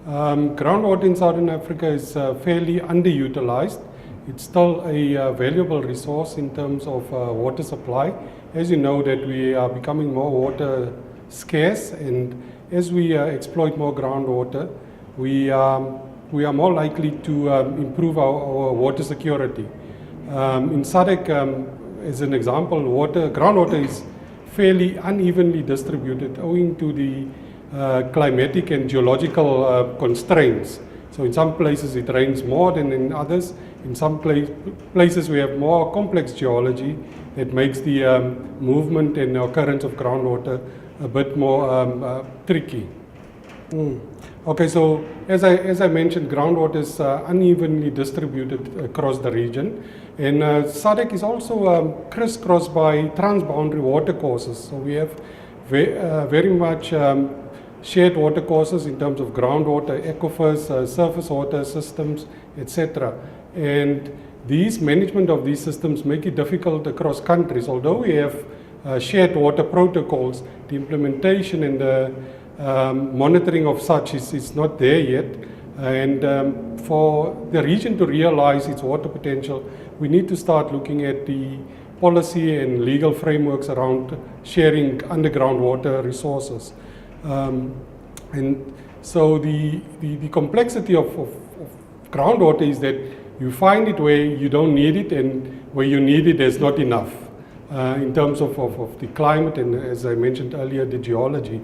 Groundwater in Southern Africa is fairly underutilized. It's still a valuable resource in terms of water supply. As you know that we are becoming more water scarce, and as we exploit more groundwater, we are more likely to improve our water security. In SADC, as an example, groundwater is fairly unevenly distributed owing to the climatic and geological constraints. So in some places it rains more than in others. In some places we have more complex geology that makes the movement and occurrence of groundwater a bit more tricky. Okay, so as I mentioned, groundwater is unevenly distributed across the region, and SADC is also crisscrossed by transboundary watercourses. So we have very much shared watercourses in terms of groundwater, aquifers, surface water systems, etc. And these management of these systems make it difficult across countries. Although we have shared water protocols, the implementation and the monitoring of such is not there yet. And for the region to realize its water potential, we need to start looking at the policy and legal frameworks around sharing underground water resources. And so the complexity of groundwater is that you find it where you don't need it, and where you need it, there's not enough in terms of the climate and, as I mentioned earlier, the geology.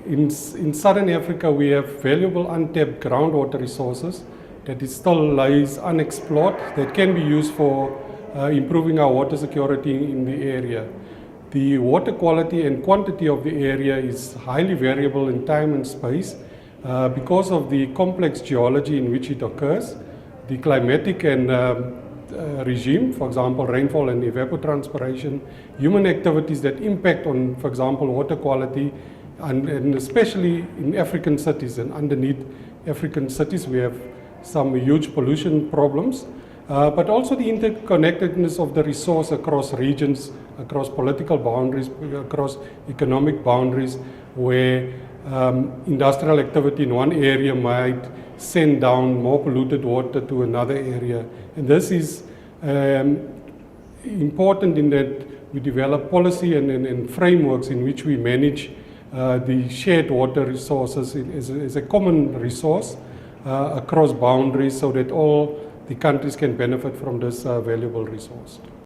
In Southern Africa, we have valuable untapped groundwater resources that still lies unexplored that can be used for improving our water security in the area. The water quality and quantity of the area is highly variable in time and space because of the complex geology in which it occurs, the climatic and regime, for example, rainfall and evapotranspiration, human activities that impact on, for example, water quality, and especially in African cities and underneath African cities we have some huge pollution problems, but also the interconnectedness of the resource across regions, across political boundaries, across economic boundaries, where industrial activity in one area might send down more polluted water to another area. And this is important in that we develop policy and frameworks in which we manage the shared water resources as a common resource across boundaries, so that all the countries can benefit from this valuable resource.